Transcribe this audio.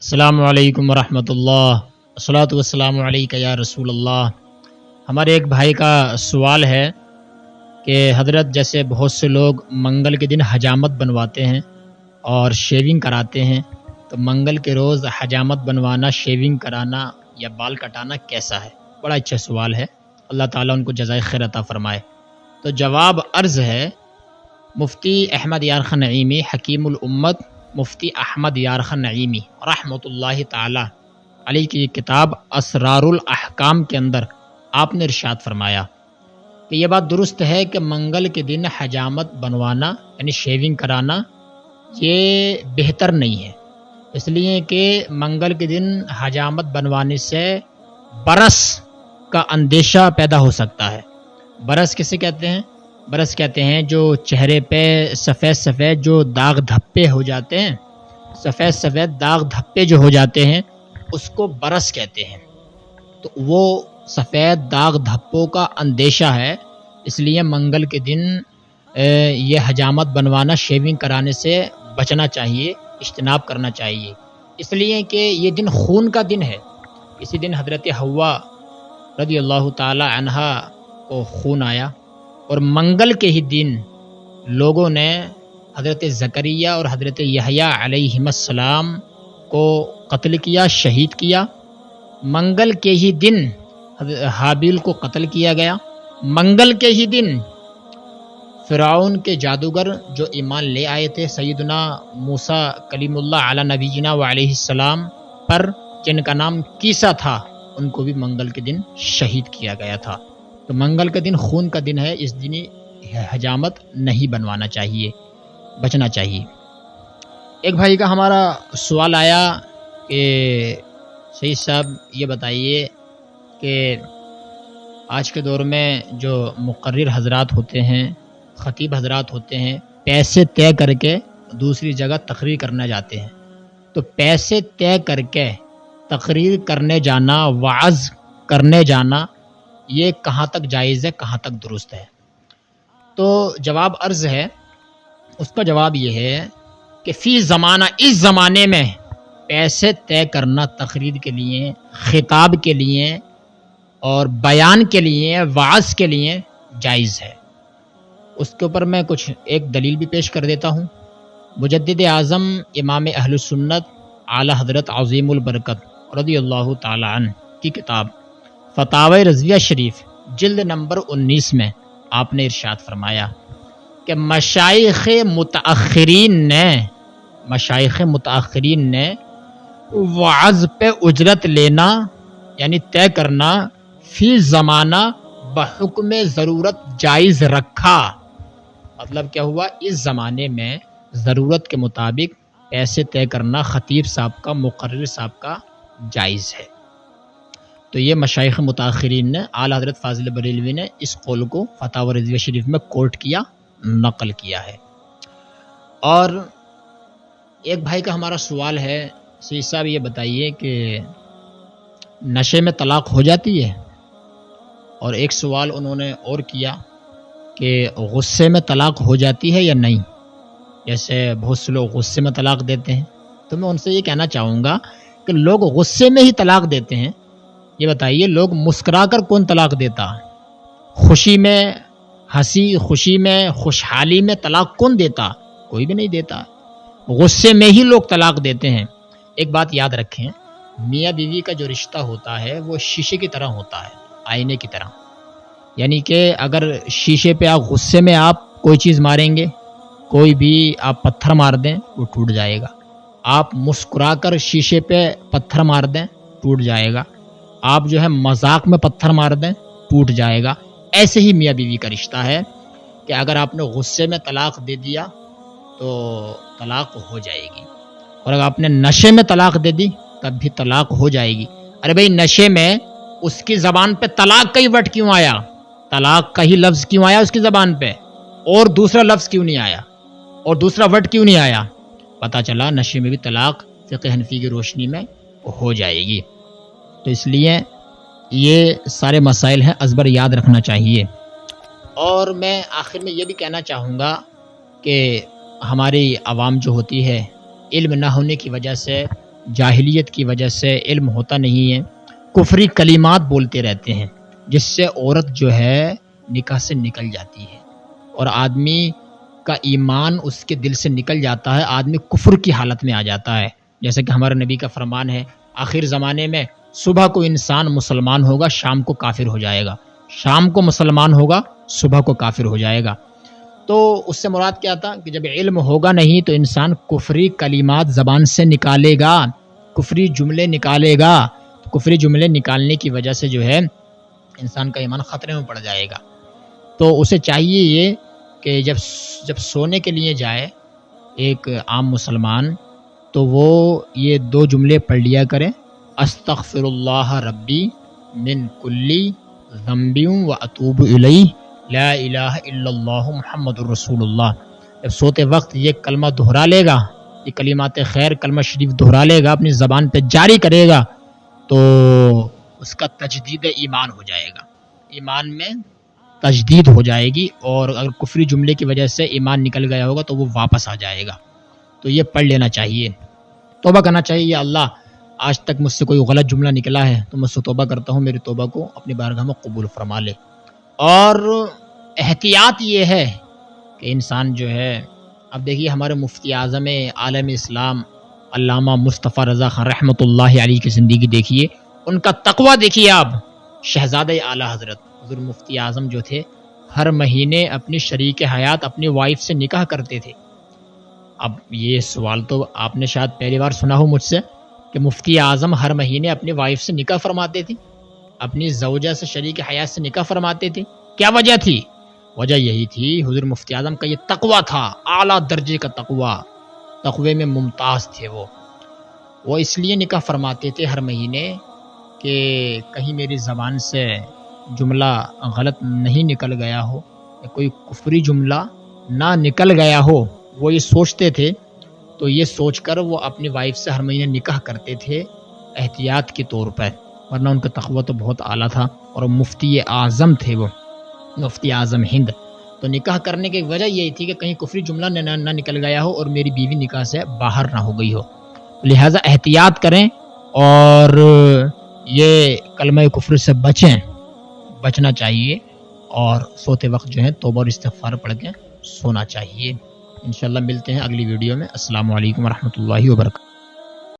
السلام علیکم ورحمۃ اللہ، الصلاۃ والسلام علیک یا رسول اللہ۔ ہمارے ایک بھائی کا سوال ہے کہ حضرت جیسے بہت سے لوگ منگل کے دن حجامت بنواتے ہیں اور شیونگ کراتے ہیں، تو منگل کے روز حجامت بنوانا، شیونگ کرانا یا بال کٹانا کیسا ہے؟ بڑا اچھا سوال ہے، اللہ تعالیٰ ان کو جزائے خیر عطا فرمائے۔ تو جواب عرض ہے، مفتی احمد یار خان نعیمی حکیم الامت، مفتی احمد یار خان نعیمی رحمۃ اللہ تعالی علیہ کی کتاب اسرار الاحکام کے اندر آپ نے ارشاد فرمایا کہ یہ بات درست ہے کہ منگل کے دن حجامت بنوانا یعنی شیونگ کرانا یہ بہتر نہیں ہے، اس لیے کہ منگل کے دن حجامت بنوانے سے برس کا اندیشہ پیدا ہو سکتا ہے۔ برس کسے کہتے ہیں؟ برس کہتے ہیں جو چہرے پہ سفید سفید جو داغ دھبے ہو جاتے ہیں، سفید سفید داغ دھبے جو ہو جاتے ہیں اس کو برس کہتے ہیں۔ تو وہ سفید داغ دھبوں کا اندیشہ ہے، اس لیے منگل کے دن یہ حجامت بنوانا، شیونگ کرانے سے بچنا چاہیے، اجتناب کرنا چاہیے، اس لیے کہ یہ دن خون کا دن ہے۔ اسی دن حضرت حوا رضی اللہ تعالی عنہا کو خون آیا، اور منگل کے ہی دن لوگوں نے حضرت زکریا اور حضرت یحییٰ علیہ السلام کو قتل کیا، شہید کیا۔ منگل کے ہی دن حابیل کو قتل کیا گیا۔ منگل کے ہی دن فرعون کے جادوگر جو ایمان لے آئے تھے سیدنا موسیٰ کلیم اللہ علی نبینا و علیہ السلام پر، جن کا نام کیسا تھا، ان کو بھی منگل کے دن شہید کیا گیا تھا۔ تو منگل کا دن خون کا دن ہے، اس دن حجامت نہیں بنوانا چاہیے، بچنا چاہیے۔ ایک بھائی کا ہمارا سوال آیا کہ سید صاحب یہ بتائیے کہ آج کے دور میں جو مقرر حضرات ہوتے ہیں، خطیب حضرات ہوتے ہیں، پیسے طے کر کے دوسری جگہ تقریر کرنا جاتے ہیں، تو پیسے طے کر کے تقریر کرنے جانا، وعظ کرنے جانا، یہ کہاں تک جائز ہے، کہاں تک درست ہے؟ تو جواب عرض ہے، اس کا جواب یہ ہے کہ فی زمانہ، اس زمانے میں پیسے طے کرنا تقریر کے لیے، خطاب کے لیے اور بیان کے لیے، وعظ کے لیے جائز ہے۔ اس کے اوپر میں کچھ ایک دلیل بھی پیش کر دیتا ہوں۔ مجدد اعظم امام اہل سنت اعلی حضرت عظیم البرکت رضی اللہ تعالی عنہ کی کتاب فتاوی رضویہ شریف جلد نمبر 19 میں آپ نے ارشاد فرمایا کہ مشائخ متاخرین نے وعظ پہ اجرت لینا یعنی طے کرنا فی زمانہ بحکم ضرورت جائز رکھا۔ مطلب کیا ہوا؟ اس زمانے میں ضرورت کے مطابق پیسے طے کرنا خطیب صاحب کا، مقرر صاحب کا جائز ہے۔ تو یہ مشائخ متاخرین نے، اعلیٰ حضرت فاضل بریلوی نے اس قول کو فتاوی رضویہ شریف میں کوٹ کیا، نقل کیا ہے۔ اور ایک بھائی کا ہمارا سوال ہے، سید صاحب یہ بتائیے کہ نشے میں طلاق ہو جاتی ہے؟ اور ایک سوال انہوں نے اور کیا کہ غصے میں طلاق ہو جاتی ہے یا نہیں؟ جیسے بہت سے لوگ غصے میں طلاق دیتے ہیں، تو میں ان سے یہ کہنا چاہوں گا کہ لوگ غصے میں ہی طلاق دیتے ہیں، یہ بتائیے لوگ مسکرا کر کون طلاق دیتا؟ خوشی میں، ہنسی خوشی میں، خوشحالی میں طلاق کون دیتا؟ کوئی بھی نہیں دیتا۔ غصے میں ہی لوگ طلاق دیتے ہیں۔ ایک بات یاد رکھیں، میاں بیوی کا جو رشتہ ہوتا ہے وہ شیشے کی طرح ہوتا ہے، آئینے کی طرح، یعنی کہ اگر شیشے پہ آپ غصے میں آپ کوئی چیز ماریں گے، کوئی بھی آپ پتھر مار دیں، وہ ٹوٹ جائے گا۔ آپ مسکرا کر شیشے پہ پتھر مار دیں، ٹوٹ جائے گا۔ آپ جو ہے مذاق میں پتھر مار دیں، ٹوٹ جائے گا۔ ایسے ہی میاں بیوی کا رشتہ ہے کہ اگر آپ نے غصے میں طلاق دے دیا تو طلاق ہو جائے گی، اور اگر آپ نے نشے میں طلاق دے دی تب بھی طلاق ہو جائے گی۔ ارے بھائی، نشے میں اس کی زبان پہ طلاق کا ہی ورڈ کیوں آیا؟ طلاق کا ہی لفظ کیوں آیا اس کی زبان پہ؟ اور دوسرا لفظ کیوں نہیں آیا؟ اور دوسرا ورڈ کیوں نہیں آیا؟ پتہ چلا نشے میں بھی طلاق فقہ حنفی کی روشنی میں ہو جائے گی۔ تو اس لیے یہ سارے مسائل ہیں، ازبر یاد رکھنا چاہیے۔ اور میں آخر میں یہ بھی کہنا چاہوں گا کہ ہماری عوام جو ہوتی ہے، علم نہ ہونے کی وجہ سے جاہلیت کی وجہ سے علم ہوتا نہیں ہے، کفری کلمات بولتے رہتے ہیں، جس سے عورت جو ہے نکاح سے نکل جاتی ہے اور آدمی کا ایمان اس کے دل سے نکل جاتا ہے، آدمی کفر کی حالت میں آ جاتا ہے۔ جیسے کہ ہمارے نبی کا فرمان ہے، آخر زمانے میں صبح کو انسان مسلمان ہوگا، شام کو کافر ہو جائے گا، شام کو مسلمان ہوگا، صبح کو کافر ہو جائے گا۔ تو اس سے مراد کیا تھا کہ جب علم ہوگا نہیں تو انسان کفری کلمات زبان سے نکالے گا، کفری جملے نکالے گا، کفری جملے نکالنے کی وجہ سے جو ہے انسان کا ایمان خطرے میں پڑ جائے گا۔ تو اسے چاہیے یہ کہ جب سونے کے لیے جائے ایک عام مسلمان تو وہ یہ 2 جملے پڑھ لیا کرے، استغفر اللہ ربی من کلی ذنب و اتوب الیہ لا الہ الا اللہ محمد الرسول اللہ۔ جب سوتے وقت یہ کلمہ دہرا لے گا، یہ کلمات خیر کلمہ شریف دہرا لے گا، اپنی زبان پہ جاری کرے گا، تو اس کا تجدید ایمان ہو جائے گا، ایمان میں تجدید ہو جائے گی، اور اگر کفری جملے کی وجہ سے ایمان نکل گیا ہوگا تو وہ واپس آ جائے گا۔ تو یہ پڑھ لینا چاہیے، توبہ کرنا چاہیے، یا اللہ آج تک مجھ سے کوئی غلط جملہ نکلا ہے تو میں سے توبہ کرتا ہوں، میری توبہ کو اپنی بارگاہ میں قبول فرما لے۔ اور احتیاط یہ ہے کہ انسان جو ہے، اب دیکھیے ہمارے مفتی اعظم عالم اسلام علامہ مصطفیٰ رضا خان رحمۃ اللہ علیہ کی زندگی دیکھیے، ان کا تقوی دیکھیے آپ، شہزادہ اعلیٰ حضرت حضور مفتی اعظم جو تھے ہر مہینے اپنی شریک حیات اپنی وائف سے نکاح کرتے تھے۔ اب یہ سوال تو آپ نے شاید پہلی بار سنا ہو مجھ سے کہ مفتی اعظم ہر مہینے اپنی وائف سے نکاح فرماتے تھے، اپنی زوجہ سے شریک حیات سے نکاح فرماتے تھے۔ کیا وجہ تھی؟ وجہ یہی تھی حضور مفتی اعظم کا یہ تقوی تھا، اعلیٰ درجے کا تقوی، تقوی میں ممتاز تھے وہ اس لیے نکاح فرماتے تھے ہر مہینے کہ کہیں میری زبان سے جملہ غلط نہیں نکل گیا ہو، یا کوئی کفری جملہ نہ نکل گیا ہو، وہ یہ سوچتے تھے۔ تو یہ سوچ کر وہ اپنی وائف سے ہر مہینے نکاح کرتے تھے احتیاط کے طور پر، ورنہ ان کا تقوی تو بہت اعلیٰ تھا، اور مفتی اعظم تھے، وہ مفتی اعظم ہند۔ تو نکاح کرنے کی وجہ یہی تھی کہ کہیں کفری جملہ نہ نکل گیا ہو اور میری بیوی نکاح سے باہر نہ ہو گئی ہو، لہٰذا احتیاط کریں اور یہ کلمہ کفر سے بچنا چاہیے، اور سوتے وقت جو ہے توبہ اور استغفار پڑھ کے سونا چاہیے۔ انشاءاللہ ملتے ہیں اگلی ویڈیو میں۔ السلام علیکم ورحمۃ اللہ وبرکاتہ۔